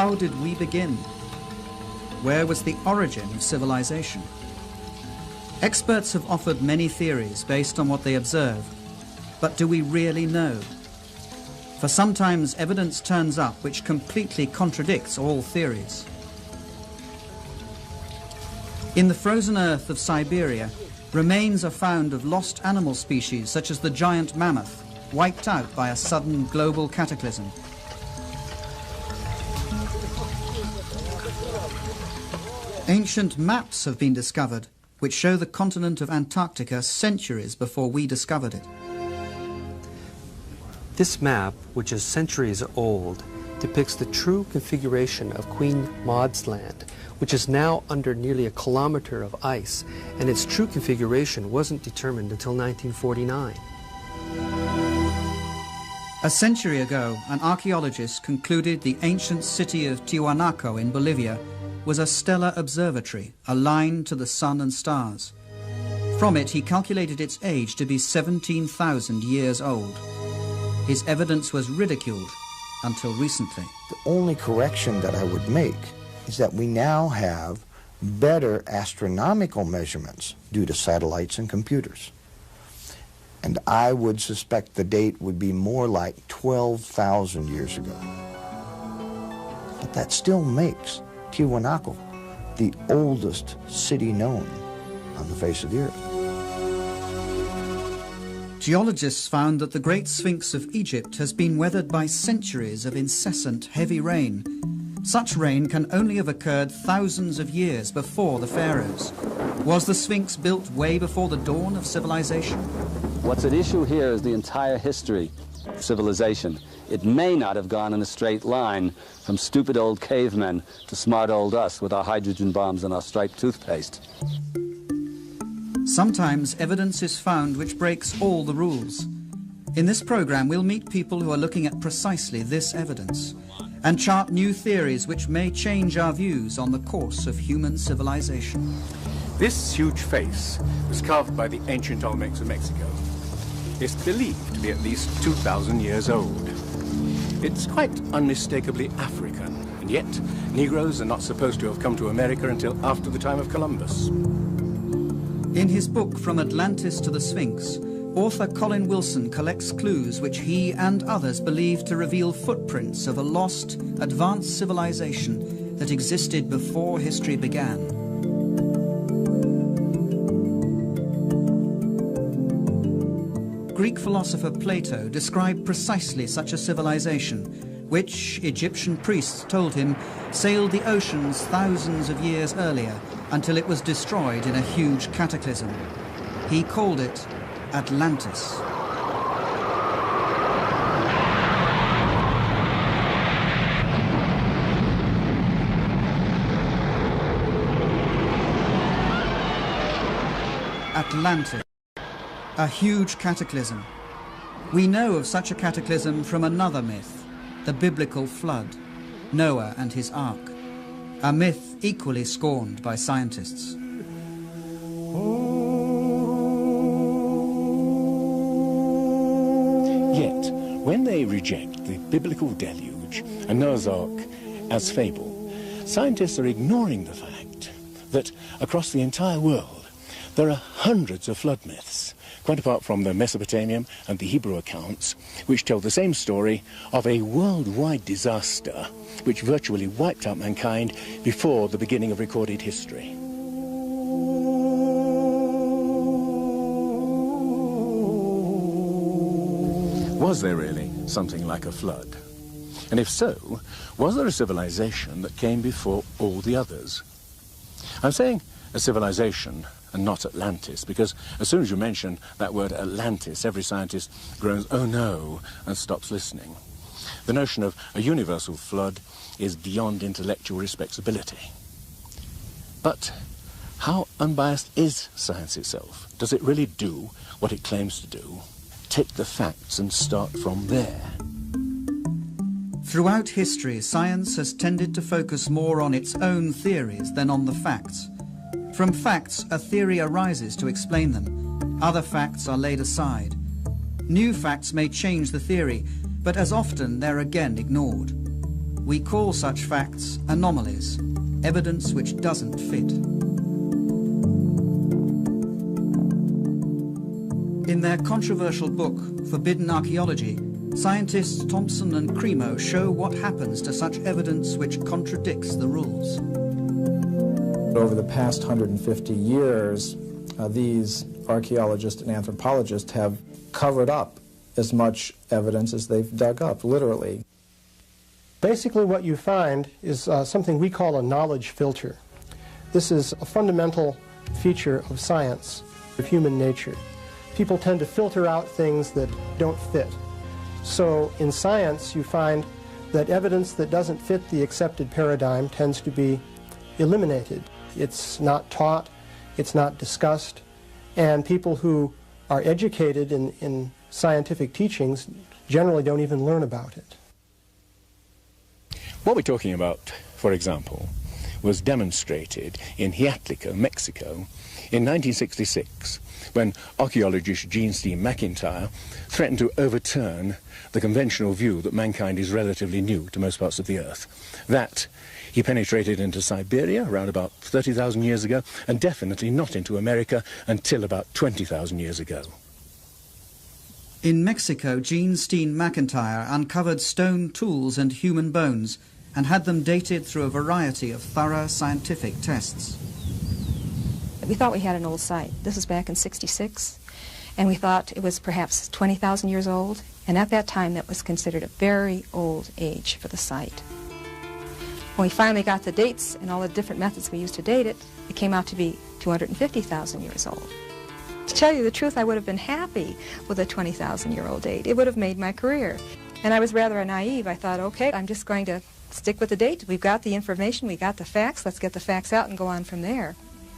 How did we begin? Where was the origin of civilization? Experts have offered many theories based on what they observe, but do we really know? For sometimes evidence turns up which completely contradicts all theories. In the frozen earth of Siberia, remains are found of lost animal species such as the giant mammoth, wiped out by a sudden global cataclysm. Ancient maps have been discovered which show the continent of Antarctica centuries before we discovered it. This map, which is centuries old, depicts the true configuration of Queen Maud's Land, which is now under nearly a kilometer of ice, and its true configuration wasn't determined until 1949. A century ago, an archaeologist concluded the ancient city of Tiwanaku in Bolivia was a stellar observatory, aligned to the sun and stars. From it, he calculated its age to be 17,000 years old. His evidence was ridiculed until recently. The only correction that I would make is that we now have better astronomical measurements due to satellites and computers. And I would suspect the date would be more like 12,000 years ago. But that still makes Tiwanaku the oldest city known on the face of the earth. Geologists found that the Great Sphinx of Egypt has been weathered by centuries of incessant heavy rain. Such rain can only have occurred thousands of years before the pharaohs. Was the Sphinx built way before the dawn of civilization? What's at issue here is the entire history of civilization. It may not have gone in a straight line from stupid old cavemen to smart old us with our hydrogen bombs and our striped toothpaste. Sometimes evidence is found which breaks all the rules. In this program, we'll meet people who are looking at precisely this evidence and chart new theories which may change our views on the course of human civilization. This huge face was carved by the ancient Olmecs of Mexico. It's believed to be at least 2,000 years old. It's quite unmistakably African, and yet Negroes are not supposed to have come to America until after the time of Columbus. In his book From Atlantis to the Sphinx, author Colin Wilson collects clues which he and others believe to reveal footprints of a lost, advanced civilization that existed before history began. Greek philosopher Plato described precisely such a civilization, which, Egyptian priests told him, sailed the oceans thousands of years earlier until it was destroyed in a huge cataclysm. He called it Atlantis. Atlantis. A huge cataclysm. We know of such a cataclysm from another myth, the biblical flood, Noah and his ark, a myth equally scorned by scientists. Yet, when they reject the biblical deluge and Noah's Ark as fable, scientists are ignoring the fact that across the entire world there are hundreds of flood myths, quite apart from the Mesopotamian and the Hebrew accounts, which tell the same story of a worldwide disaster which virtually wiped out mankind before the beginning of recorded history. Was there really something like a flood? And if so, was there a civilization that came before all the others? I'm saying a civilization and not Atlantis, because as soon as you mention that word Atlantis, every scientist groans, "Oh no," and stops listening. The notion of a universal flood is beyond intellectual respectability. But how unbiased is science itself? Does it really do what it claims to do? Take the facts and start from there. Throughout history, science has tended to focus more on its own theories than on the facts. From facts, a theory arises to explain them. Other facts are laid aside. New facts may change the theory, but as often they're again ignored. We call such facts anomalies, evidence which doesn't fit. In their controversial book, Forbidden Archaeology, scientists Thompson and Cremo show what happens to such evidence which contradicts the rules. Over the past 150 years, these archaeologists and anthropologists have covered up as much evidence as they've dug up, literally. Basically what you find is something we call a knowledge filter. This is a fundamental feature of science, of human nature. People tend to filter out things that don't fit. So in science you find that evidence that doesn't fit the accepted paradigm tends to be eliminated. It's not taught, it's not discussed, and people who are educated in scientific teachings generally don't even learn about it. What we're talking about, for example, was demonstrated in Hiatlico, Mexico, in 1966, when archaeologist Gene Steen McIntyre threatened to overturn the conventional view that mankind is relatively new to most parts of the Earth. That he penetrated into Siberia around about 30,000 years ago, and definitely not into America until about 20,000 years ago. In Mexico, Gene Steen McIntyre uncovered stone tools and human bones and had them dated through a variety of thorough scientific tests. We thought we had an old site. This was back in '66, and we thought it was perhaps 20,000 years old, and at that time that was considered a very old age for the site. When we finally got the dates and all the different methods we used to date it, it came out to be 250,000 years old. To tell you the truth, I would have been happy with a 20,000-year-old date. It would have made my career. And I was rather naive. I thought, okay, I'm just going to stick with the date. We've got the information, we got the facts, let's get the facts out and go on from there.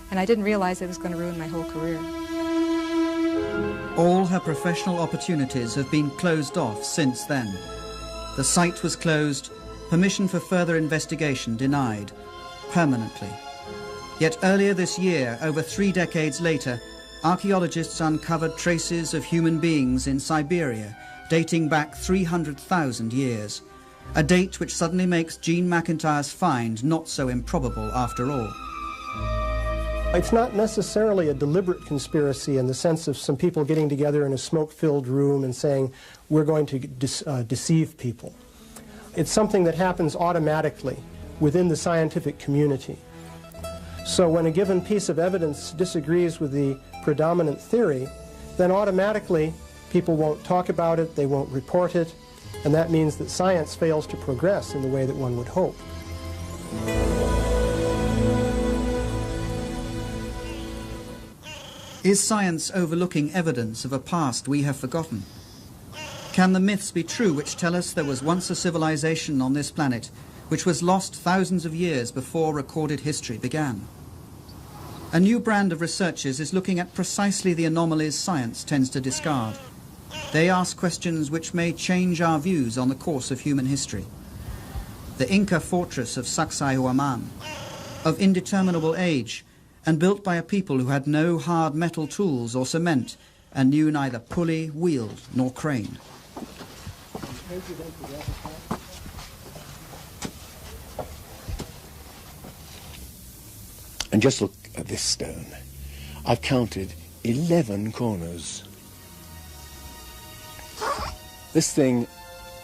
And I didn't realize it was going to ruin my whole career. All her professional opportunities have been closed off since then. The site was closed, permission for further investigation denied, permanently. Yet earlier this year, over 3 decades later, archaeologists uncovered traces of human beings in Siberia dating back 300,000 years, a date which suddenly makes Gene McIntyre's find not so improbable after all. It's not necessarily a deliberate conspiracy in the sense of some people getting together in a smoke-filled room and saying, we're going to deceive people. It's something that happens automatically within the scientific community. So when a given piece of evidence disagrees with the predominant theory, then automatically people won't talk about it, they won't report it, and that means that science fails to progress in the way that one would hope. Is science overlooking evidence of a past we have forgotten? Can the myths be true which tell us there was once a civilization on this planet which was lost thousands of years before recorded history began? A new brand of researchers is looking at precisely the anomalies science tends to discard. They ask questions which may change our views on the course of human history. The Inca fortress of Sacsayhuaman, of indeterminable age, and built by a people who had no hard metal tools or cement and knew neither pulley, wheel, nor crane. And just look at this stone. I've counted 11 corners. This thing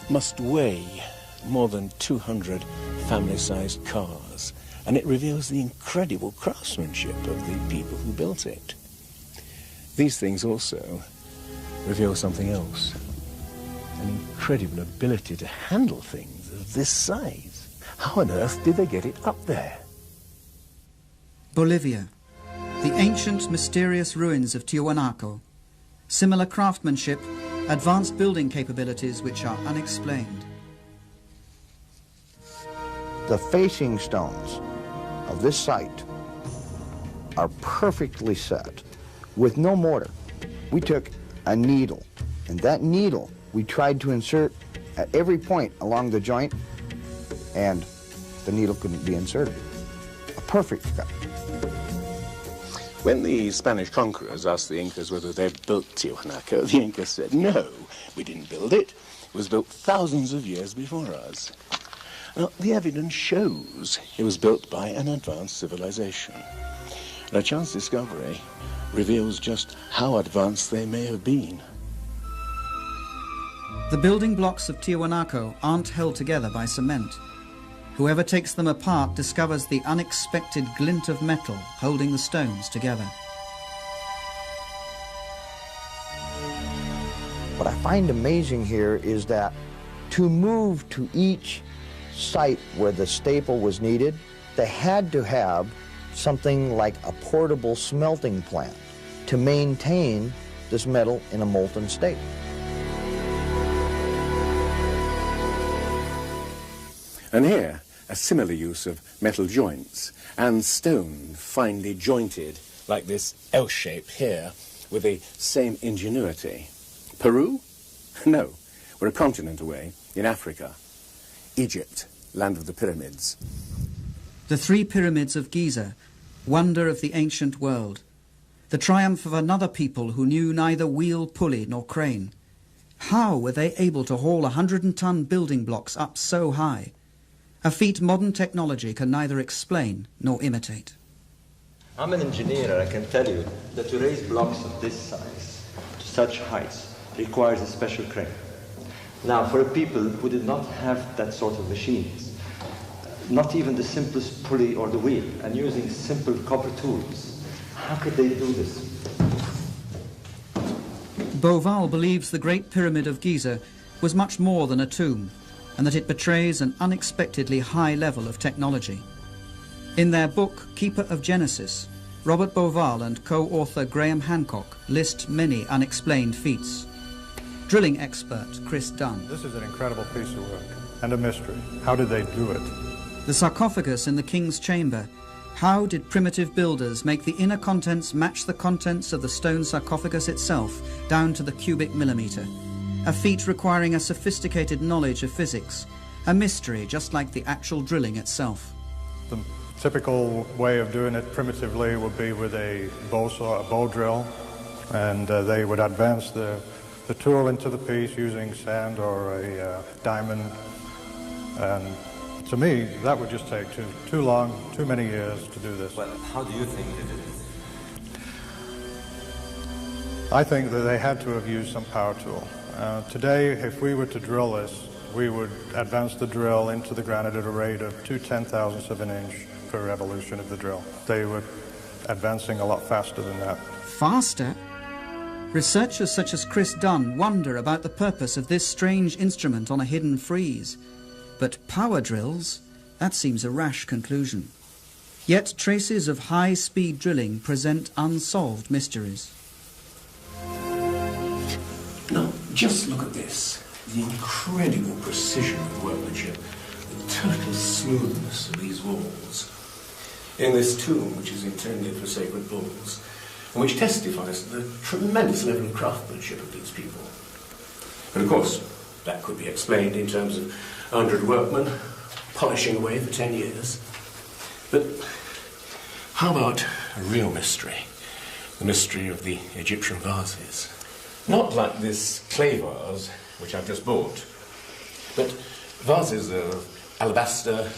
must weigh more than 200 family-sized cars, and it reveals the incredible craftsmanship of the people who built it. These things also reveal something else, an incredible ability to handle things of this size. How on earth did they get it up there? Bolivia, the ancient mysterious ruins of Tiwanaku, similar craftsmanship, advanced building capabilities which are unexplained. The facing stones of this site are perfectly set with no mortar. We took a needle, and that needle we tried to insert at every point along the joint, and the needle couldn't be inserted. A perfect cut. When the Spanish conquerors asked the Incas whether they'd built Tiwanaku, the Incas said, no, we didn't build it. It was built thousands of years before us. Now, the evidence shows it was built by an advanced civilization. And a chance discovery reveals just how advanced they may have been. The building blocks of Tiwanaku aren't held together by cement. Whoever takes them apart discovers the unexpected glint of metal holding the stones together. What I find amazing here is that to move to each site where the staple was needed, they had to have something like a portable smelting plant to maintain this metal in a molten state. And here, a similar use of metal joints and stone finely jointed like this L shape here with the same ingenuity. Peru? No, we're a continent away, in Africa. Egypt, land of the pyramids. The 3 pyramids of Giza, wonder of the ancient world. The triumph of another people who knew neither wheel, pulley, nor crane. How were they able to haul 100-ton building blocks up so high? A feat modern technology can neither explain nor imitate. I'm an engineer, and I can tell you that to raise blocks of this size to such heights requires a special crane. Now, for a people who did not have that sort of machines, not even the simplest pulley or the wheel, and using simple copper tools, how could they do this? Beauval believes the Great Pyramid of Giza was much more than a tomb, and that it betrays an unexpectedly high level of technology. In their book, Keeper of Genesis, Robert Beauval and co-author Graham Hancock list many unexplained feats. Drilling expert Chris Dunn. This is an incredible piece of work and a mystery. How did they do it? The sarcophagus in the king's chamber. How did primitive builders make the inner contents match the contents of the stone sarcophagus itself down to the cubic millimeter? A feat requiring a sophisticated knowledge of physics. A mystery just like the actual drilling itself. The typical way of doing it primitively would be with a bow saw, a bow drill, and they would advance the tool into the piece using sand or a diamond. And to me, that would just take too long, too many years to do this. Well, how do you think they did it? I think that they had to have used some power tool. Today, if we were to drill this, we would advance the drill into the granite at a rate of 2/10,000ths of an inch per revolution of the drill. They were advancing a lot faster than that. Faster? Researchers such as Chris Dunn wonder about the purpose of this strange instrument on a hidden frieze. But power drills? That seems a rash conclusion. Yet traces of high-speed drilling present unsolved mysteries. Now, just look at this. The incredible precision of workmanship, the total smoothness of these walls. In this tomb, which is intended for sacred bulls, and which testifies to the tremendous level of craftsmanship of these people. And of course, that could be explained in terms of 100 workmen polishing away for 10 years. But how about a real mystery? The mystery of the Egyptian vases. Not like this clay vase, which I've just bought, but vases of alabaster,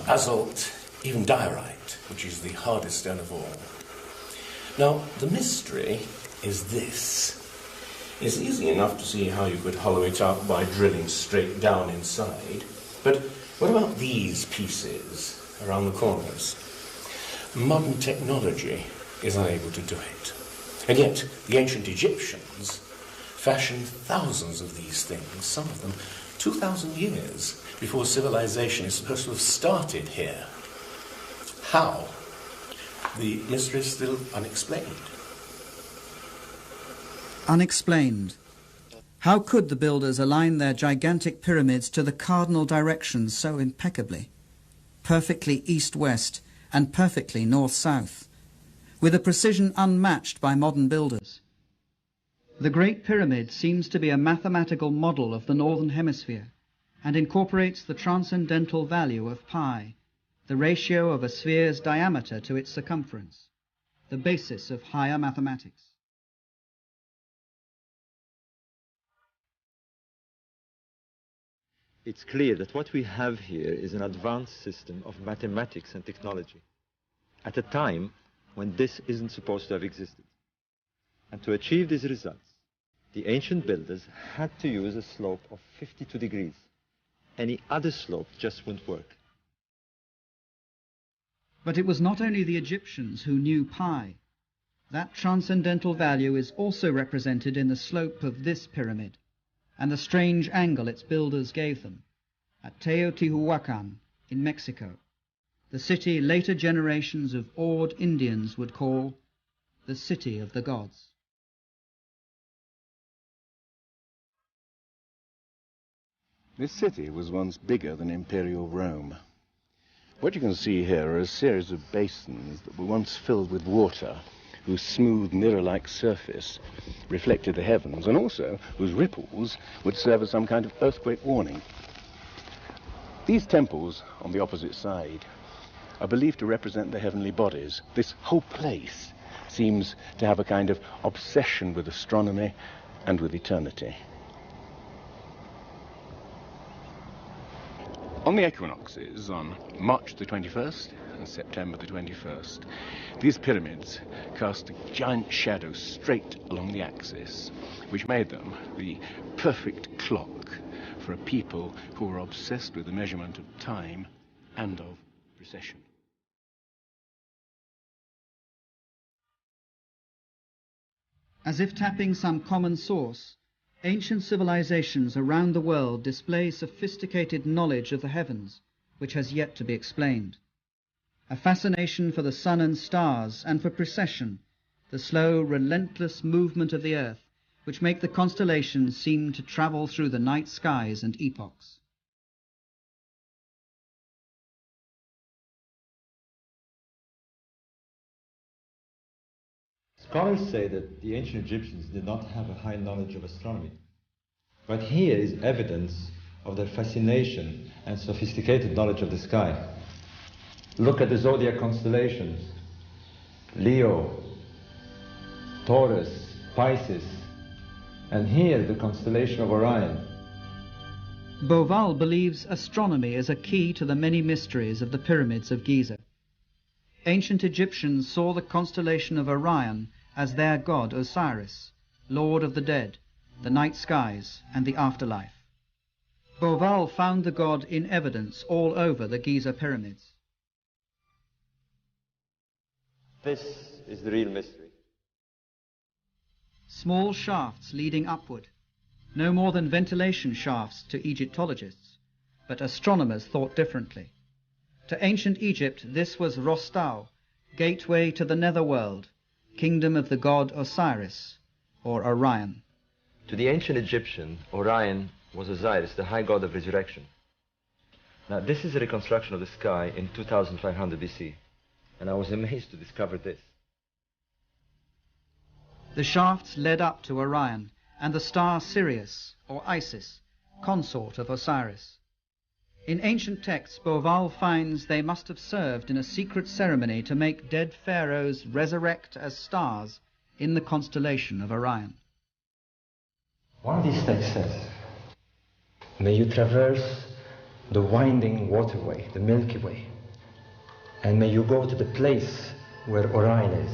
basalt, even diorite, which is the hardest stone of all. Now, the mystery is this. It's easy enough to see how you could hollow it out by drilling straight down inside, but what about these pieces around the corners? Modern technology is unable to do it. And yet, the ancient Egyptians fashioned thousands of these things, some of them 2,000 years before civilization is supposed to have started here. How? The mystery is still unexplained. Unexplained. How could the builders align their gigantic pyramids to the cardinal directions so impeccably? Perfectly east-west and perfectly north-south, with a precision unmatched by modern builders. The Great Pyramid seems to be a mathematical model of the Northern Hemisphere and incorporates the transcendental value of pi, the ratio of a sphere's diameter to its circumference, the basis of higher mathematics. it's clear that what we have here is an advanced system of mathematics and technology at a time when this isn't supposed to have existed. And to achieve these results, the ancient builders had to use a slope of 52 degrees. Any other slope just wouldn't work. But it was not only the Egyptians who knew pi. That transcendental value is also represented in the slope of this pyramid and the strange angle its builders gave them at Teotihuacan in Mexico, the city later generations of awed Indians would call the City of the Gods. This city was once bigger than Imperial Rome. What you can see here are a series of basins that were once filled with water, whose smooth mirror-like surface reflected the heavens, and also whose ripples would serve as some kind of earthquake warning. These temples on the opposite side are believed to represent the heavenly bodies. This whole place seems to have a kind of obsession with astronomy and with eternity. On the equinoxes, on March the 21st and September the 21st, these pyramids cast a giant shadow straight along the axis, which made them the perfect clock for a people who were obsessed with the measurement of time and of precession. As if tapping some common source, ancient civilizations around the world display sophisticated knowledge of the heavens, which has yet to be explained. A fascination for the sun and stars and for precession, the slow, relentless movement of the earth, which make the constellations seem to travel through the night skies and epochs. Scholars say that the ancient Egyptians did not have a high knowledge of astronomy. But here is evidence of their fascination and sophisticated knowledge of the sky. Look at the zodiac constellations: Leo, Taurus, Pisces, and here the constellation of Orion. Beauval believes astronomy is a key to the many mysteries of the pyramids of Giza. Ancient Egyptians saw the constellation of Orion as their god Osiris, lord of the dead, the night skies, and the afterlife. Beauval found the god in evidence all over the Giza pyramids. This is the real mystery. Small shafts leading upward, no more than ventilation shafts to Egyptologists, but astronomers thought differently. To ancient Egypt, this was Rostau, gateway to the netherworld, kingdom of the god Osiris, or Orion. To the ancient Egyptian, Orion was Osiris, the high god of resurrection. Now, this is a reconstruction of the sky in 2500 BC, and I was amazed to discover this. The shafts led up to Orion and the star Sirius, or Isis, consort of Osiris. In ancient texts, Beauval finds they must have served in a secret ceremony to make dead pharaohs resurrect as stars in the constellation of Orion. One of these texts says, "May you traverse the winding waterway, the Milky Way, and may you go to the place where Orion is."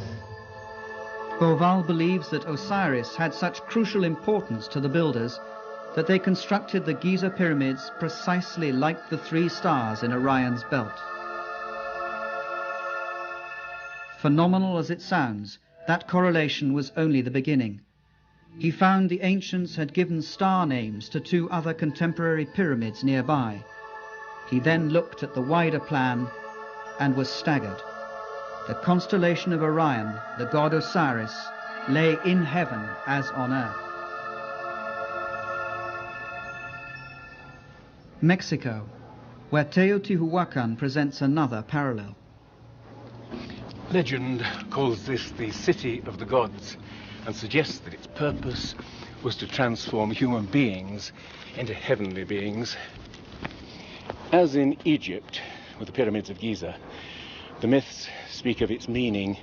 Beauval believes that Osiris had such crucial importance to the builders that they constructed the Giza pyramids precisely like the three stars in Orion's belt. Phenomenal as it sounds, that correlation was only the beginning. He found the ancients had given star names to two other contemporary pyramids nearby. He then looked at the wider plan and was staggered. The constellation of Orion, the god Osiris, lay in heaven as on earth. Mexico, where Teotihuacan presents another parallel. Legend calls this the City of the Gods and suggests that its purpose was to transform human beings into heavenly beings. As in Egypt, with the pyramids of Giza, the myths speak of its meaning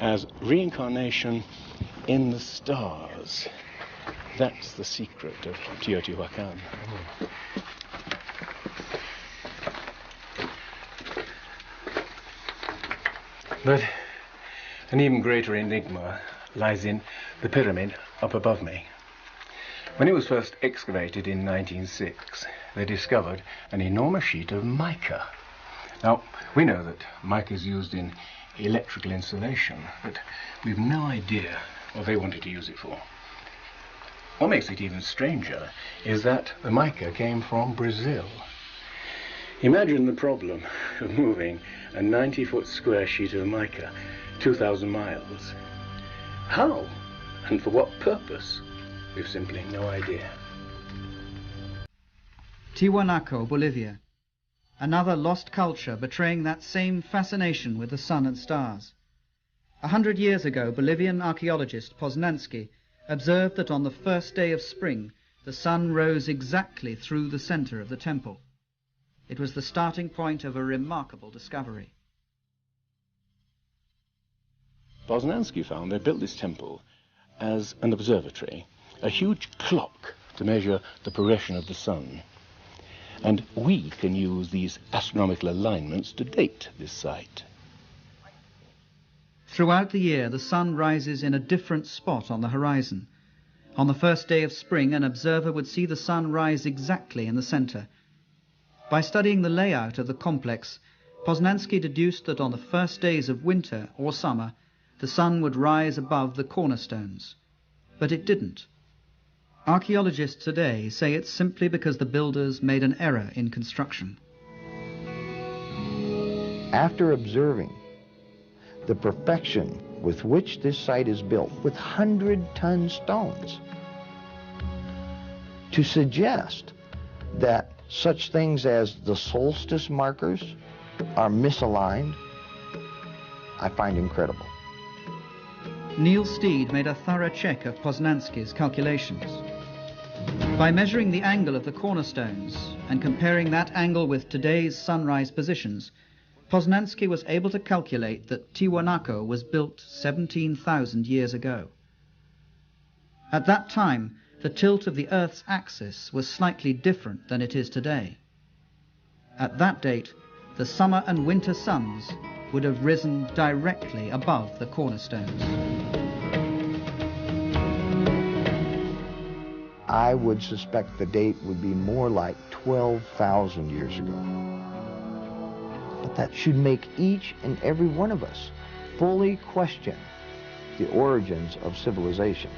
as reincarnation in the stars. That's the secret of Teotihuacan. But an even greater enigma lies in the pyramid up above me. When it was first excavated in 1906, they discovered an enormous sheet of mica. Now, we know that mica is used in electrical insulation, but we've no idea what they wanted to use it for. What makes it even stranger is that the mica came from Brazil. Imagine the problem of moving a 90-foot square sheet of mica 2,000 miles. How and for what purpose? We've simply no idea. Tiwanaku, Bolivia. Another lost culture betraying that same fascination with the sun and stars. 100 years ago, Bolivian archaeologist Poznański observed that on the first day of spring, the sun rose exactly through the center of the temple. It was the starting point of a remarkable discovery. Poznański found they built this temple as an observatory, a huge clock to measure the progression of the sun. And we can use these astronomical alignments to date this site. Throughout the year, the sun rises in a different spot on the horizon. On the first day of spring, an observer would see the sun rise exactly in the center. By studying the layout of the complex, Poznański deduced that on the first days of winter or summer, the sun would rise above the cornerstones. But it didn't. Archaeologists today say it's simply because the builders made an error in construction. After observing the perfection with which this site is built, with 100-ton stones, to suggest that such things as the solstice markers are misaligned, I find incredible. Neil Steed made a thorough check of Poznański's calculations. By measuring the angle of the cornerstones and comparing that angle with today's sunrise positions, Poznański was able to calculate that Tiwanaku was built 17,000 years ago. At that time, the tilt of the Earth's axis was slightly different than it is today. At that date, the summer and winter suns would have risen directly above the cornerstones. I would suspect the date would be more like 12,000 years ago. But that should make each and every one of us fully question the origins of civilization.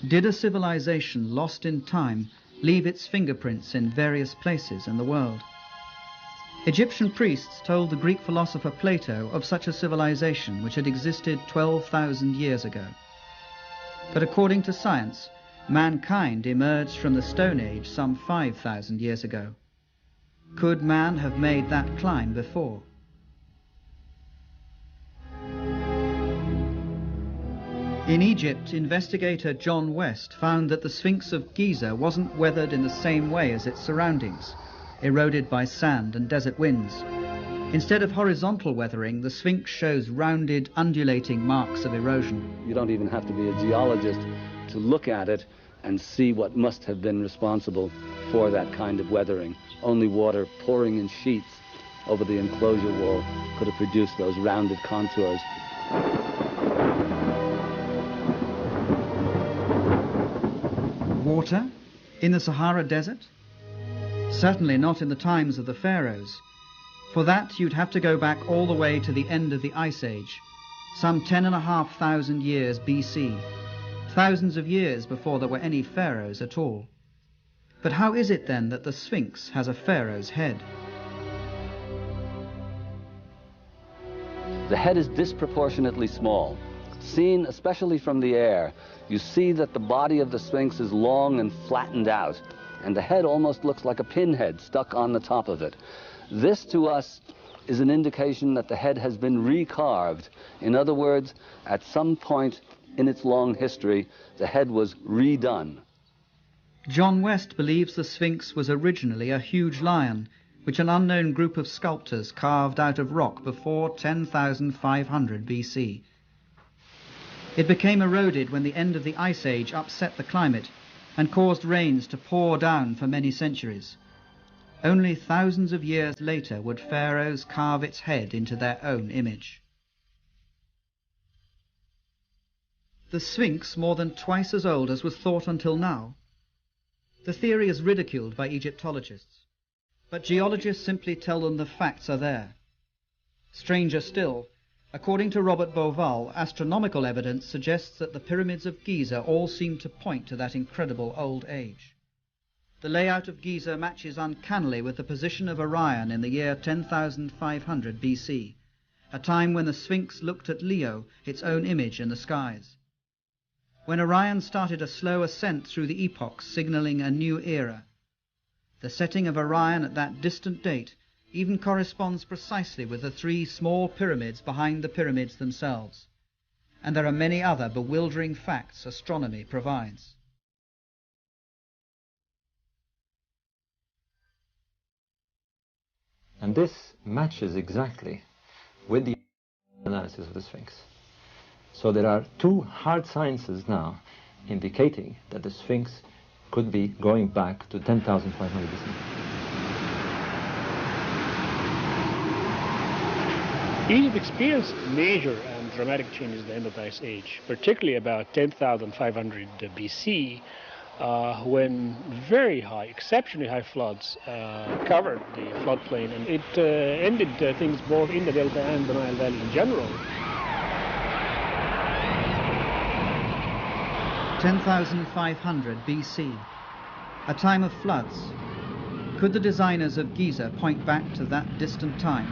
Did a civilization lost in time leave its fingerprints in various places in the world? Egyptian priests told the Greek philosopher Plato of such a civilization which had existed 12,000 years ago. But according to science, mankind emerged from the Stone Age some 5,000 years ago. Could man have made that climb before? In Egypt, investigator John West found that the Sphinx of Giza wasn't weathered in the same way as its surroundings, eroded by sand and desert winds. Instead of horizontal weathering, the Sphinx shows rounded, undulating marks of erosion. You don't even have to be a geologist to look at it and see what must have been responsible for that kind of weathering. Only water pouring in sheets over the enclosure wall could have produced those rounded contours. Water? In the Sahara Desert? Certainly not in the times of the pharaohs. For that, you'd have to go back all the way to the end of the Ice Age, some 10,500 years BC, thousands of years before there were any pharaohs at all. But how is it then that the Sphinx has a pharaoh's head? The head is disproportionately small. Seen especially from the air, you see that the body of the Sphinx is long and flattened out, and the head almost looks like a pinhead stuck on the top of it. This, to us, is an indication that the head has been recarved. In other words, at some point in its long history, the head was redone. John West believes the Sphinx was originally a huge lion, which an unknown group of sculptors carved out of rock before 10,500 BC. It became eroded when the end of the Ice Age upset the climate and caused rains to pour down for many centuries. Only thousands of years later would pharaohs carve its head into their own image. The Sphinx more than twice as old as was thought until now. The theory is ridiculed by Egyptologists, but geologists simply tell them the facts are there. Stranger still, according to Robert Bauval, astronomical evidence suggests that the pyramids of Giza all seem to point to that incredible old age. The layout of Giza matches uncannily with the position of Orion in the year 10,500 BC, a time when the Sphinx looked at Leo, its own image in the skies. When Orion started a slow ascent through the epochs, signaling a new era. The setting of Orion at that distant date even corresponds precisely with the three small pyramids behind the pyramids themselves. And there are many other bewildering facts astronomy provides. And this matches exactly with the analysis of the Sphinx. So there are two hard sciences now indicating that the Sphinx could be going back to 10,500 BC. Egypt experienced major and dramatic changes at the end of the Ice Age, particularly about 10,500 BC, when very high, exceptionally high floods covered the floodplain, and it ended things both in the Delta and the Nile Valley in general. 10,500 BC, a time of floods. Could the designers of Giza point back to that distant time?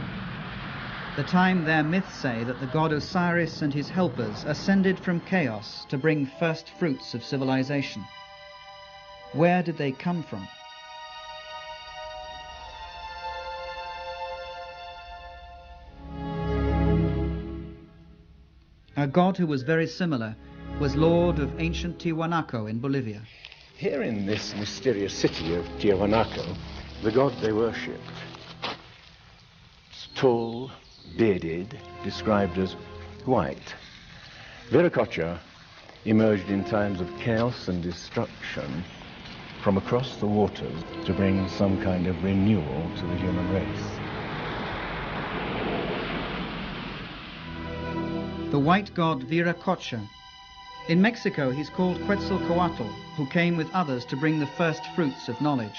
The time their myths say that the god Osiris and his helpers ascended from chaos to bring first fruits of civilization. Where did they come from? A god who was very similar was lord of ancient Tiwanaku in Bolivia. Here in this mysterious city of Tiwanaku, the god they worshipped is tall, bearded, described as white. Viracocha emerged in times of chaos and destruction from across the waters to bring some kind of renewal to the human race. The white god Viracocha. In Mexico, he's called Quetzalcoatl, who came with others to bring the first fruits of knowledge.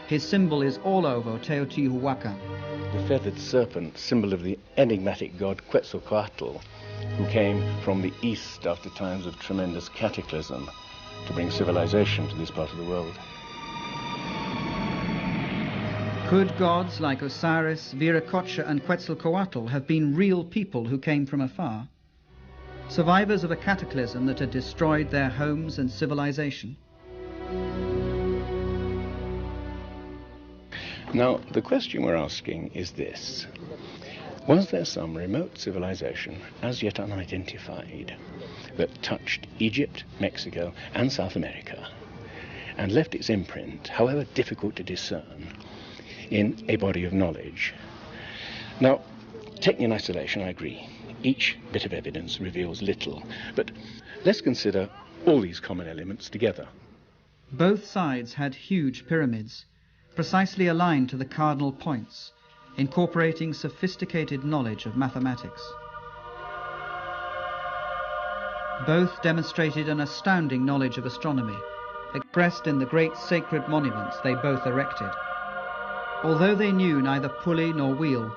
His symbol is all over Teotihuacan. The feathered serpent, symbol of the enigmatic god Quetzalcoatl, who came from the east after times of tremendous cataclysm to bring civilization to this part of the world. Could gods like Osiris, Viracocha and Quetzalcoatl have been real people who came from afar? Survivors of a cataclysm that had destroyed their homes and civilization? Now, the question we're asking is this. Was there some remote civilization, as yet unidentified, that touched Egypt, Mexico, and South America, and left its imprint, however difficult to discern, in a body of knowledge? Now, taken in isolation, I agree. Each bit of evidence reveals little, but let's consider all these common elements together. Both sides had huge pyramids, precisely aligned to the cardinal points, incorporating sophisticated knowledge of mathematics. Both demonstrated an astounding knowledge of astronomy, expressed in the great sacred monuments they both erected. Although they knew neither pulley nor wheel,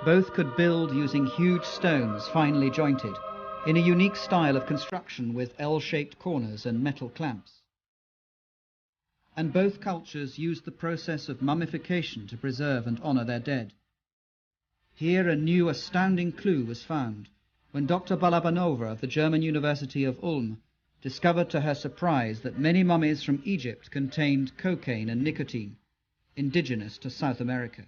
both could build using huge stones finely jointed, in a unique style of construction with L-shaped corners and metal clamps. And both cultures used the process of mummification to preserve and honor their dead. Here a new astounding clue was found when Dr. Balabanova of the German University of Ulm discovered to her surprise that many mummies from Egypt contained cocaine and nicotine, indigenous to South America.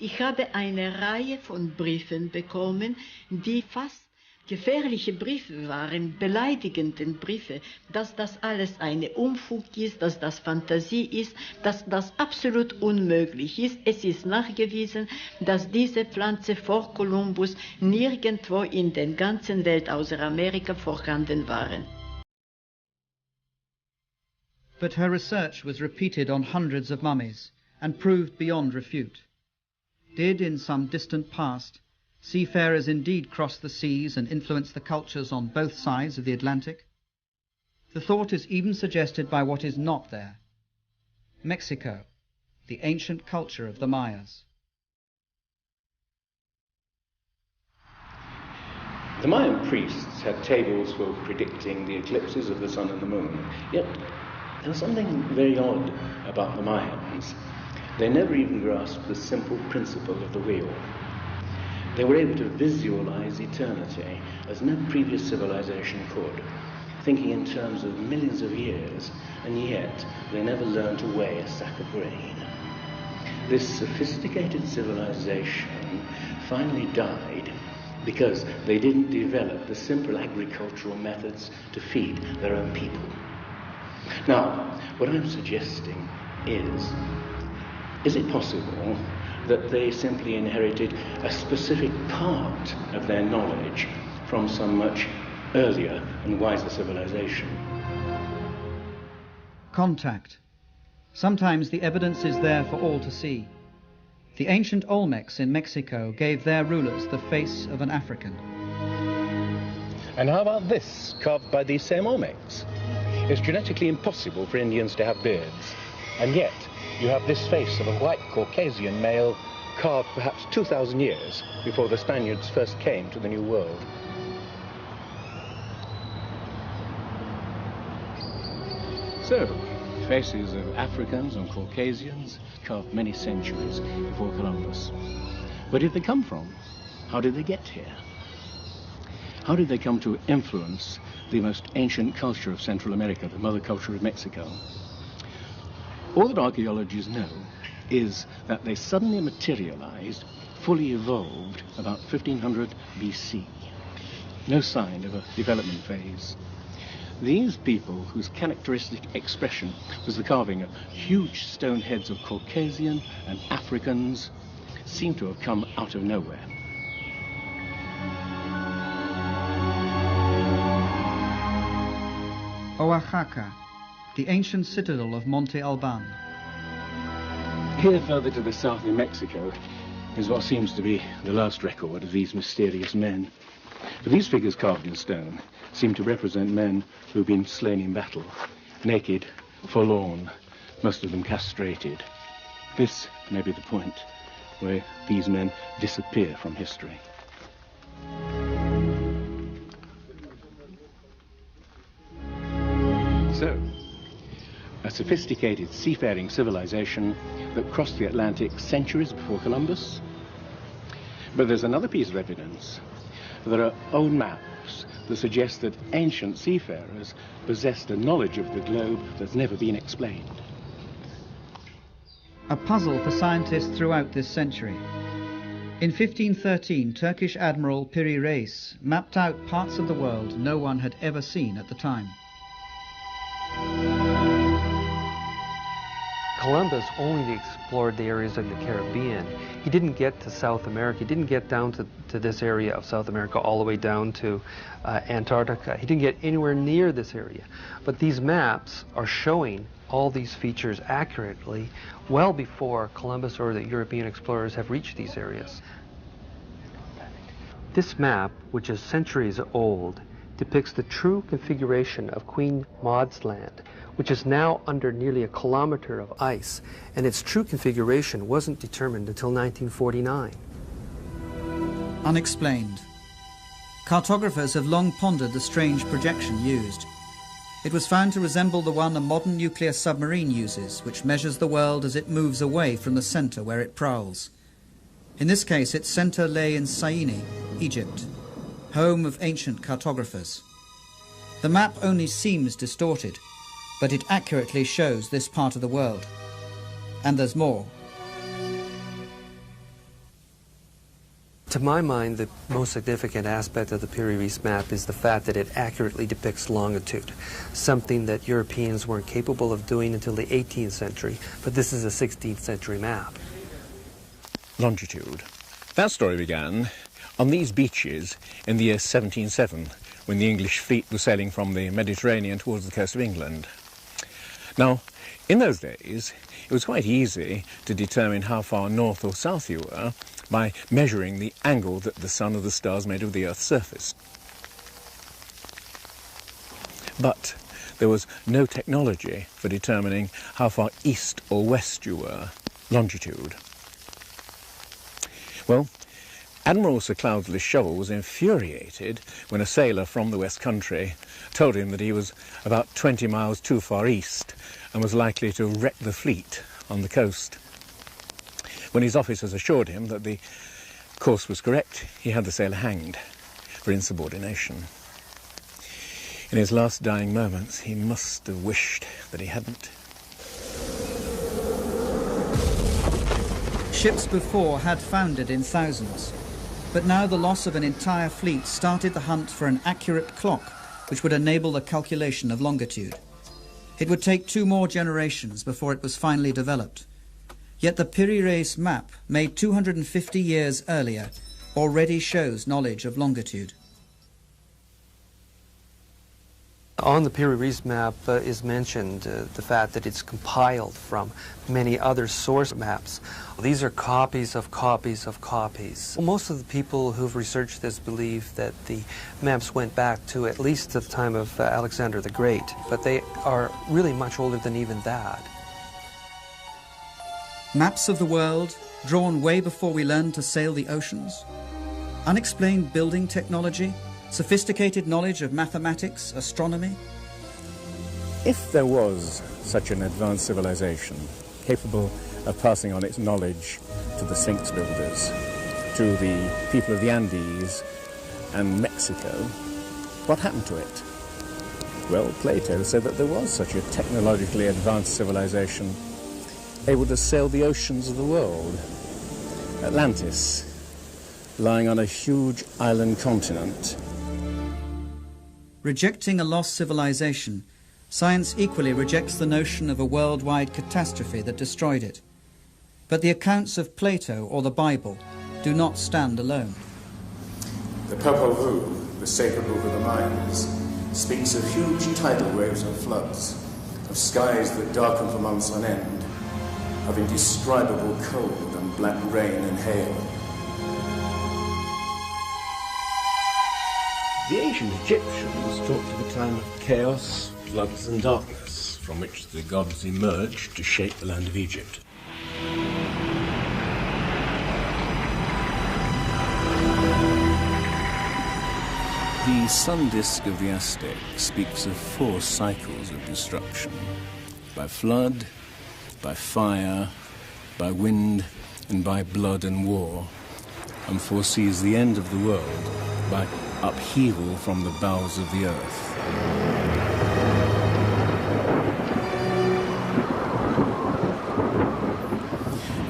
Ich habe eine Reihe von Briefen bekommen, die fast gefährliche Briefe waren, beleidigende Briefe, dass das alles eine Unfug ist, dass das Fantasie ist, dass das absolut unmöglich ist. Es ist nachgewiesen, dass diese Pflanze vor Kolumbus nirgendwo in der ganzen Welt außer Amerika vorhanden waren. But her research was repeated on hundreds of mummies and proved beyond refute. Did, in some distant past, seafarers indeed cross the seas and influence the cultures on both sides of the Atlantic? The thought is even suggested by what is not there: Mexico, the ancient culture of the Mayas. The Mayan priests had tables for predicting the eclipses of the sun and the moon, yet there was something very odd about the Mayans. They never even grasped the simple principle of the wheel. They were able to visualize eternity as no previous civilization could, thinking in terms of millions of years, and yet they never learned to weigh a sack of grain. This sophisticated civilization finally died because they didn't develop the simple agricultural methods to feed their own people. Now, what I'm suggesting is it possible that they simply inherited a specific part of their knowledge from some much earlier and wiser civilization? Contact. Sometimes the evidence is there for all to see. The ancient Olmecs in Mexico gave their rulers the face of an African. And how about this, carved by these same Olmecs? It's genetically impossible for Indians to have beards, and yet you have this face of a white Caucasian male carved perhaps 2,000 years before the Spaniards first came to the New World. So, faces of Africans and Caucasians carved many centuries before Columbus. Where did they come from? How did they get here? How did they come to influence the most ancient culture of Central America, the mother culture of Mexico? All that archaeologists know is that they suddenly materialized, fully evolved about 1500 BC. No sign of a development phase. These people, whose characteristic expression was the carving of huge stone heads of Caucasian and Africans, seem to have come out of nowhere. Oaxaca, the ancient citadel of Monte Alban. Here further to the south in Mexico is what seems to be the last record of these mysterious men. For these figures carved in stone seem to represent men who've been slain in battle, naked, forlorn, most of them castrated. This may be the point where these men disappear from history. So, a sophisticated seafaring civilization that crossed the Atlantic centuries before Columbus. But there's another piece of evidence. There are old maps that suggest that ancient seafarers possessed a knowledge of the globe that's never been explained. A puzzle for scientists throughout this century. In 1513, Turkish Admiral Piri Reis mapped out parts of the world no one had ever seen at the time. Columbus only explored the areas of the Caribbean. He didn't get to South America. He didn't get down to this area of South America all the way down to Antarctica. He didn't get anywhere near this area. But these maps are showing all these features accurately well before Columbus or the European explorers have reached these areas. This map, which is centuries old, depicts the true configuration of Queen Maud's Land, which is now under nearly a kilometer of ice, and its true configuration wasn't determined until 1949. Unexplained. Cartographers have long pondered the strange projection used. It was found to resemble the one a modern nuclear submarine uses, which measures the world as it moves away from the center where it prowls. In this case, its center lay in Syene, Egypt, home of ancient cartographers. The map only seems distorted, but it accurately shows this part of the world. And there's more. To my mind, the most significant aspect of the Piri Reis map is the fact that it accurately depicts longitude, something that Europeans weren't capable of doing until the 18th century, but this is a 16th century map. Longitude. That story began on these beaches in the year 1707, when the English fleet was sailing from the Mediterranean towards the coast of England. Now, in those days, it was quite easy to determine how far north or south you were by measuring the angle that the sun or the stars made of the Earth's surface. But there was no technology for determining how far east or west you were, longitude. Well, Admiral Sir Cloudesley Shovel was infuriated when a sailor from the West Country told him that he was about 20 miles too far east and was likely to wreck the fleet on the coast. When his officers assured him that the course was correct, he had the sailor hanged for insubordination. In his last dying moments, he must have wished that he hadn't. Ships before had foundered in thousands, but now the loss of an entire fleet started the hunt for an accurate clock which would enable the calculation of longitude. It would take 2 more generations before it was finally developed. Yet the Piri-Reis map, made 250 years earlier, already shows knowledge of longitude. On the Piri-Reis map is mentioned the fact that it's compiled from many other source maps. These are copies of copies of copies. Most of the people who've researched this believe that the maps went back to at least the time of Alexander the Great, but they are really much older than even that. Maps of the world, drawn way before we learned to sail the oceans? Unexplained building technology? Sophisticated knowledge of mathematics, astronomy? If there was such an advanced civilization capable of passing on its knowledge to the Sphinx builders, to the people of the Andes and Mexico, what happened to it? Well, Plato said that there was such a technologically advanced civilization able to sail the oceans of the world. Atlantis, lying on a huge island continent. Rejecting a lost civilization, science equally rejects the notion of a worldwide catastrophe that destroyed it. But the accounts of Plato or the Bible do not stand alone. The Popol Vuh, the sacred book of the Mayans, speaks of huge tidal waves and floods, of skies that darken for months on end, of indescribable cold and black rain and hail. The ancient Egyptians talked of a time of chaos, floods and darkness, from which the gods emerged to shape the land of Egypt. The sun disk of the Aztec speaks of 4 cycles of destruction: by flood, by fire, by wind, and by blood and war, and foresees the end of the world by upheaval from the bowels of the earth.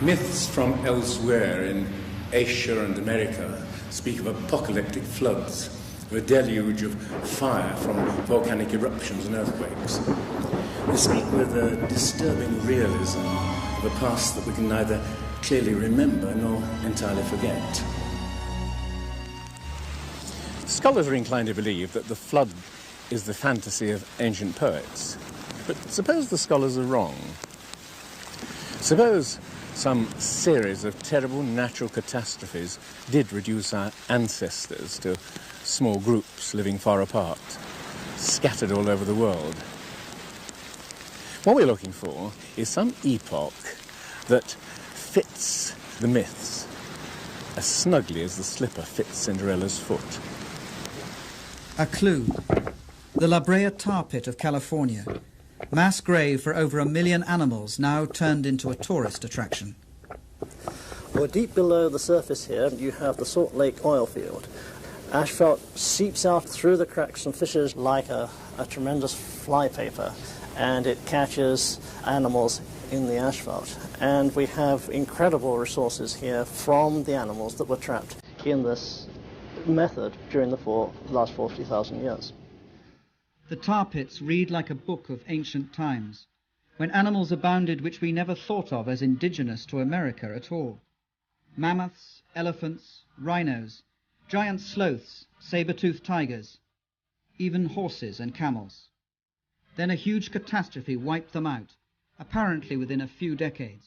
Myths from elsewhere in Asia and America speak of apocalyptic floods, of a deluge of fire from volcanic eruptions and earthquakes. They speak with a disturbing realism of a past that we can neither clearly remember nor entirely forget. Scholars are inclined to believe that the flood is the fantasy of ancient poets. But suppose the scholars are wrong. Suppose some series of terrible natural catastrophes did reduce our ancestors to small groups living far apart, scattered all over the world. What we're looking for is some epoch that fits the myths as snugly as the slipper fits Cinderella's foot. A clue. The La Brea tar pit of California. Mass grave for over 1 million animals now turned into a tourist attraction. Well, deep below the surface here, you have the Salt Lake oil field. Asphalt seeps out through the cracks and fissures like a tremendous flypaper, and it catches animals in the asphalt. And we have incredible resources here from the animals that were trapped in this method during the last 40,000 years. The tar pits read like a book of ancient times, when animals abounded which we never thought of as indigenous to America at all. Mammoths, elephants, rhinos, giant sloths, saber-toothed tigers, even horses and camels. Then a huge catastrophe wiped them out, apparently within a few decades.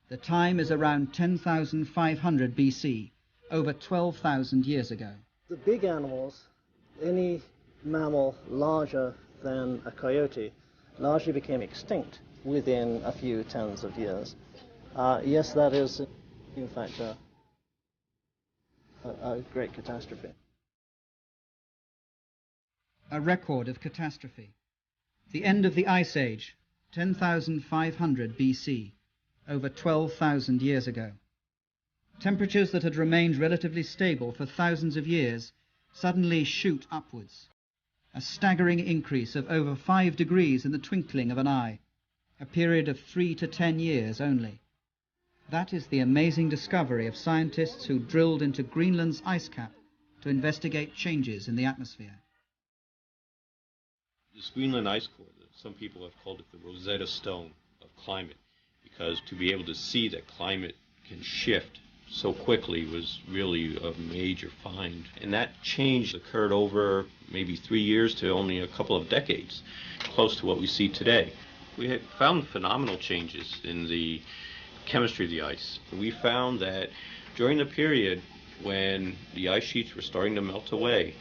The time is around 10,500 BC, over 12,000 years ago. The big animals, any mammal larger than a coyote, largely became extinct within a few tens of years. Yes, that is, in fact, a great catastrophe. A record of catastrophe. The end of the Ice Age, 10,500 BC, over 12,000 years ago. Temperatures that had remained relatively stable for thousands of years suddenly shoot upwards. A staggering increase of over 5 degrees in the twinkling of an eye, a period of 3 to 10 years only. That is the amazing discovery of scientists who drilled into Greenland's ice cap to investigate changes in the atmosphere. This Greenland ice core, some people have called it the Rosetta Stone of climate, because to be able to see that climate can shift so quickly was really a major find. And that change occurred over maybe 3 years to only a couple of decades, close to what we see today. We had found phenomenal changes in the chemistry of the ice. We found that during the period when the ice sheets were starting to melt away,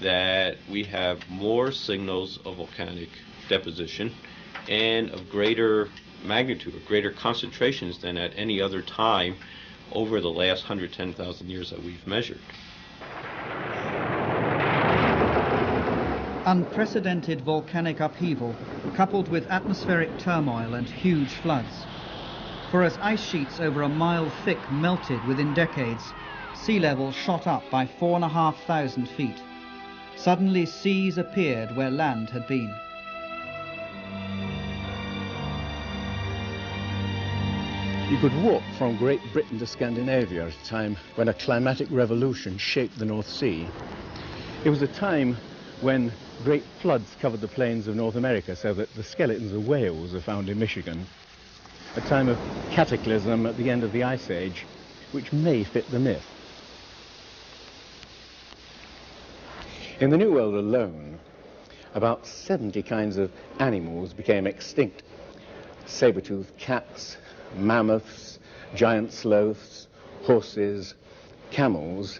that we have more signals of volcanic deposition and of greater magnitude, or greater concentrations than at any other time over the last 110,000 years that we've measured. Unprecedented volcanic upheaval coupled with atmospheric turmoil and huge floods. For as ice sheets over a mile thick melted within decades, sea level shot up by 4,500 feet. Suddenly seas appeared where land had been. You could walk from Great Britain to Scandinavia at a time when a climatic revolution shaped the North Sea. It was a time when great floods covered the plains of North America, so that the skeletons of whales are found in Michigan. A time of cataclysm at the end of the Ice Age, which may fit the myth. In the New World alone, about 70 kinds of animals became extinct. Saber-toothed cats, mammoths, giant sloths, horses, camels.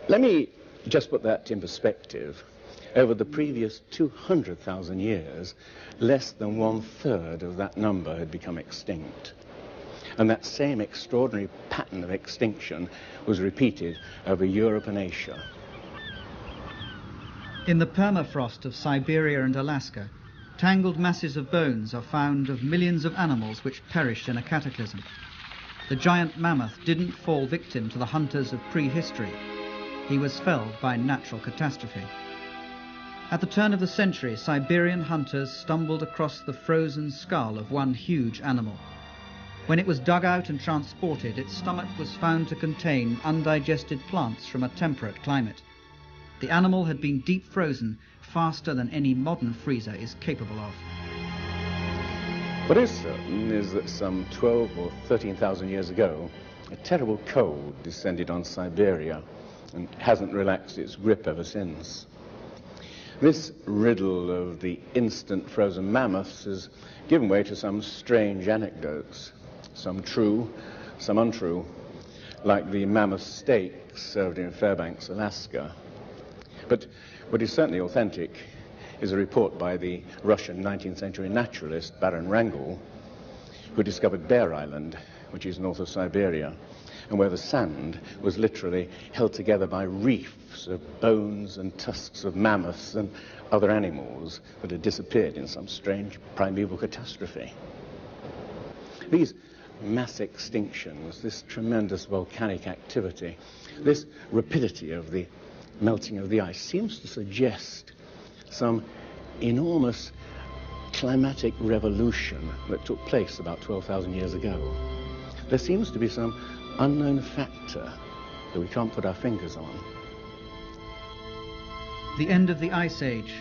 Let me just put that in perspective. Over the previous 200,000 years, less than 1/3 of that number had become extinct. And that same extraordinary pattern of extinction was repeated over Europe and Asia. In the permafrost of Siberia and Alaska, tangled masses of bones are found of millions of animals which perished in a cataclysm. The giant mammoth didn't fall victim to the hunters of prehistory. He was felled by natural catastrophe. At the turn of the century, Siberian hunters stumbled across the frozen skull of one huge animal. When it was dug out and transported, its stomach was found to contain undigested plants from a temperate climate. The animal had been deep frozen faster than any modern freezer is capable of. What is certain is that some 12 or 13,000 years ago, a terrible cold descended on Siberia and hasn't relaxed its grip ever since. This riddle of the instant frozen mammoths has given way to some strange anecdotes, some true, some untrue, like the mammoth steak served in Fairbanks, Alaska. But what is certainly authentic is a report by the Russian 19th century naturalist Baron Wrangel, who discovered Bear Island, which is north of Siberia, and where the sand was literally held together by reefs of bones and tusks of mammoths and other animals that had disappeared in some strange primeval catastrophe. These mass extinctions, this tremendous volcanic activity, this rapidity of the melting of the ice seems to suggest some enormous climatic revolution that took place about 12,000 years ago. There seems to be some unknown factor that we can't put our fingers on. The end of the Ice Age.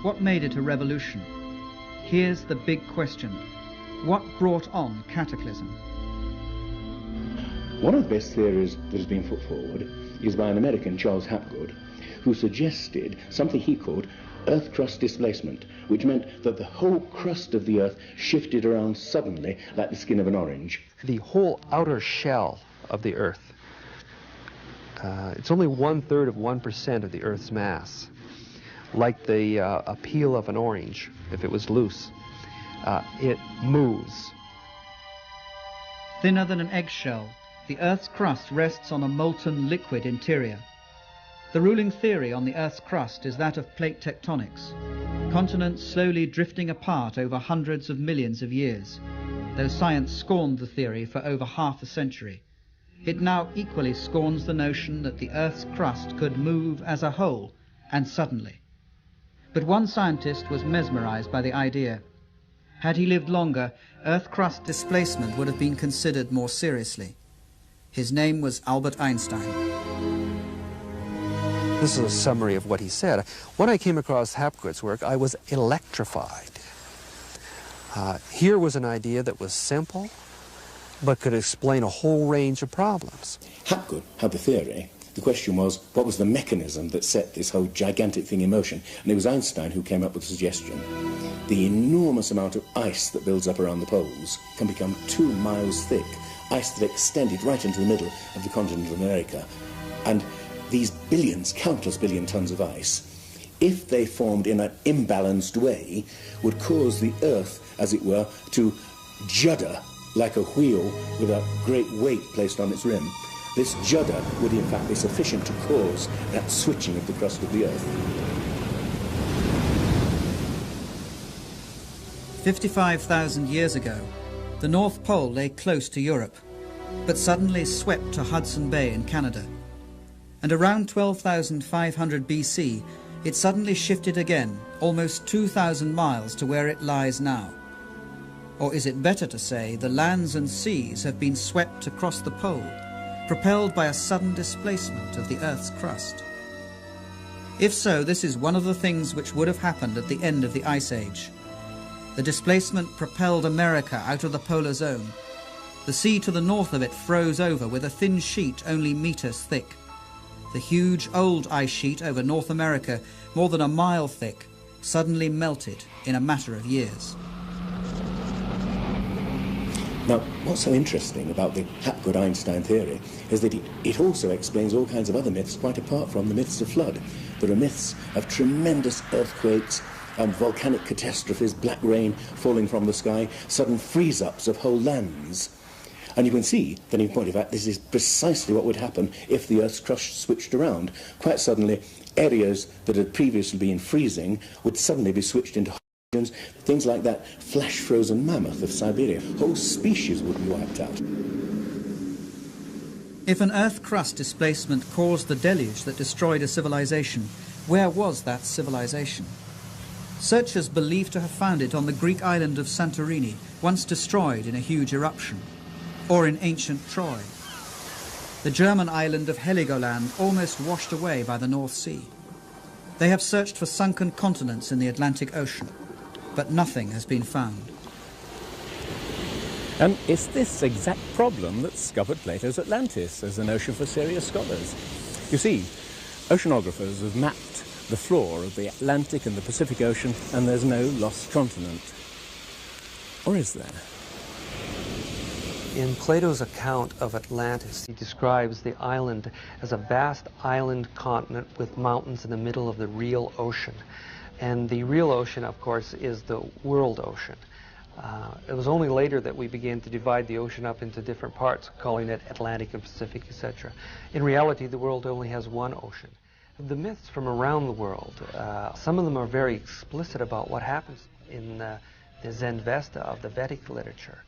What made it a revolution? Here's the big question. What brought on cataclysm? One of the best theories that has been put forward is by an American, Charles Hapgood, who suggested something he called earth crust displacement, which meant that the whole crust of the earth shifted around suddenly like the skin of an orange. The whole outer shell of the earth, it's only 1/3 of 1% of the earth's mass. Like the a peel of an orange, if it was loose, it moves. Thinner than an eggshell, the Earth's crust rests on a molten liquid interior. The ruling theory on the Earth's crust is that of plate tectonics, continents slowly drifting apart over hundreds of millions of years. Though science scorned the theory for over half a century, it now equally scorns the notion that the Earth's crust could move as a whole and suddenly. But one scientist was mesmerized by the idea. Had he lived longer, Earth crust displacement would have been considered more seriously. His name was Albert Einstein. This is a summary of what he said. When I came across Hapgood's work, I was electrified. Here was an idea that was simple, but could explain a whole range of problems. Hapgood had the theory. The question was, what was the mechanism that set this whole gigantic thing in motion? And it was Einstein who came up with the suggestion. The enormous amount of ice that builds up around the poles can become 2 miles thick, ice that extended right into the middle of the continent of America. And these billions, countless billion tons of ice, if they formed in an imbalanced way, would cause the Earth, as it were, to judder like a wheel with a great weight placed on its rim. This judder would in fact be sufficient to cause that switching of the crust of the Earth. 55,000 years ago, the North Pole lay close to Europe, but suddenly swept to Hudson Bay in Canada. And around 12,500 BC, it suddenly shifted again, almost 2,000 miles to where it lies now. Or is it better to say the lands and seas have been swept across the pole, propelled by a sudden displacement of the Earth's crust? If so, this is one of the things which would have happened at the end of the Ice Age. The displacement propelled America out of the polar zone. The sea to the north of it froze over with a thin sheet only meters thick. The huge old ice sheet over North America, more than a mile thick, suddenly melted in a matter of years. Now, what's so interesting about the Hapgood-Einstein theory is that it also explains all kinds of other myths quite apart from the myths of flood. There are myths of tremendous earthquakes, volcanic catastrophes, black rain falling from the sky, sudden freeze-ups of whole lands. And you can see that in point of fact this is precisely what would happen if the Earth's crust switched around. Quite suddenly, areas that had previously been freezing would suddenly be switched into things like that flash-frozen mammoth of Siberia. Whole species would be wiped out. If an Earth crust displacement caused the deluge that destroyed a civilization, where was that civilization? Searchers believe to have found it on the Greek island of Santorini, once destroyed in a huge eruption, or in ancient Troy. The German island of Heligoland, almost washed away by the North Sea. They have searched for sunken continents in the Atlantic Ocean, but nothing has been found. And it's this exact problem that scuppered Plato's Atlantis as an ocean for serious scholars. You see, oceanographers have mapped the floor of the Atlantic and the Pacific Ocean, and there's no lost continent. Or is there? In Plato's account of Atlantis, he describes the island as a vast island continent with mountains in the middle of the real ocean. And the real ocean, of course, is the world ocean. It was only later that we began to divide the ocean up into different parts, calling it Atlantic and Pacific, etc. In reality, the world only has one ocean. The myths from around the world, some of them are very explicit about what happens in the Zen Vesta of the Vedic literature.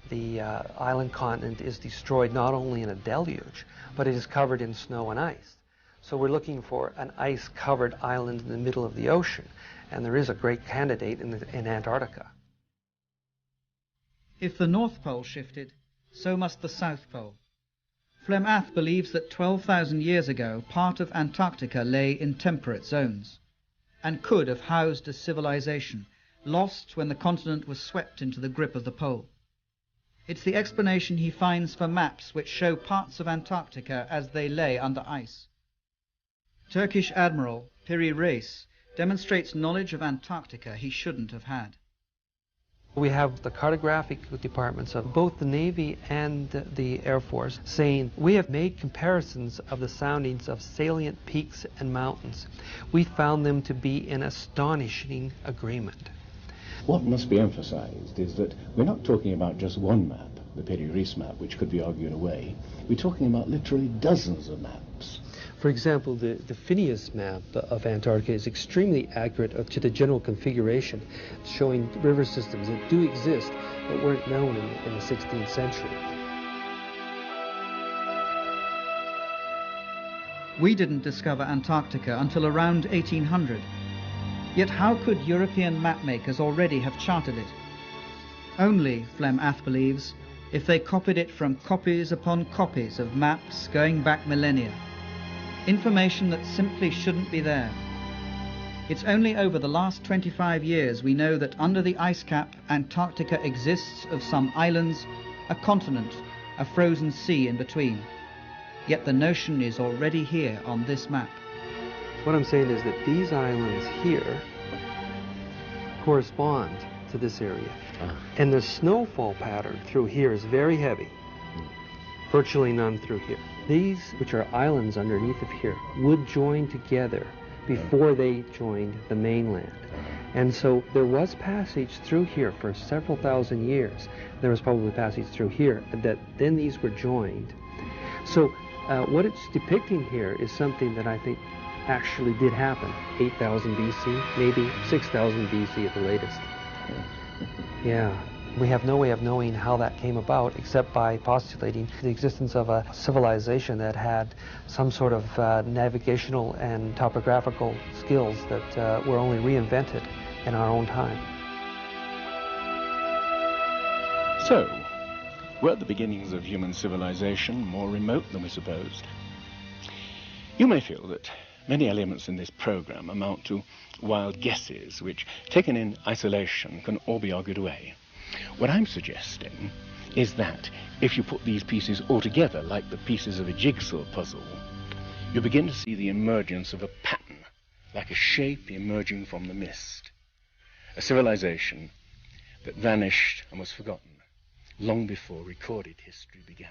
The island continent is destroyed not only in a deluge, but it is covered in snow and ice. So we're looking for an ice-covered island in the middle of the ocean, and there is a great candidate in Antarctica. If the North Pole shifted, so must the South Pole. Flem-Ath believes that 12,000 years ago, part of Antarctica lay in temperate zones, and could have housed a civilization, lost when the continent was swept into the grip of the pole. It's the explanation he finds for maps which show parts of Antarctica as they lay under ice. Turkish Admiral Piri Reis demonstrates knowledge of Antarctica he shouldn't have had. We have the cartographic departments of both the Navy and the Air Force saying we have made comparisons of the soundings of salient peaks and mountains. We found them to be in astonishing agreement. What must be emphasized is that we're not talking about just one map, the Piri-Reis map, which could be argued away. We're talking about literally dozens of maps. For example, the Phineas map of Antarctica is extremely accurate to the general configuration, showing river systems that do exist but weren't known in the 16th century. We didn't discover Antarctica until around 1800. Yet how could European mapmakers already have charted it? Only, Flem Ath believes, if they copied it from copies upon copies of maps going back millennia. Information that simply shouldn't be there. It's only over the last 25 years we know that under the ice cap, Antarctica exists of some islands, a continent, a frozen sea in between. Yet the notion is already here on this map. What I'm saying is that these islands here correspond to this area. And the snowfall pattern through here is very heavy. Virtually none through here. These, which are islands underneath of here, would join together before they joined the mainland. And so there was passage through here for several thousand years. There was probably passage through here, that then these were joined. So what it's depicting here is something that I think actually did happen. 8,000 BC, maybe 6,000 BC at the latest. Yeah. We have no way of knowing how that came about except by postulating the existence of a civilization that had some sort of navigational and topographical skills that were only reinvented in our own time. So, were the beginnings of human civilization more remote than we supposed? You may feel that many elements in this program amount to wild guesses which, taken in isolation, can all be argued away. What I'm suggesting is that if you put these pieces all together like the pieces of a jigsaw puzzle, you begin to see the emergence of a pattern, like a shape emerging from the mist. A civilization that vanished and was forgotten long before recorded history began.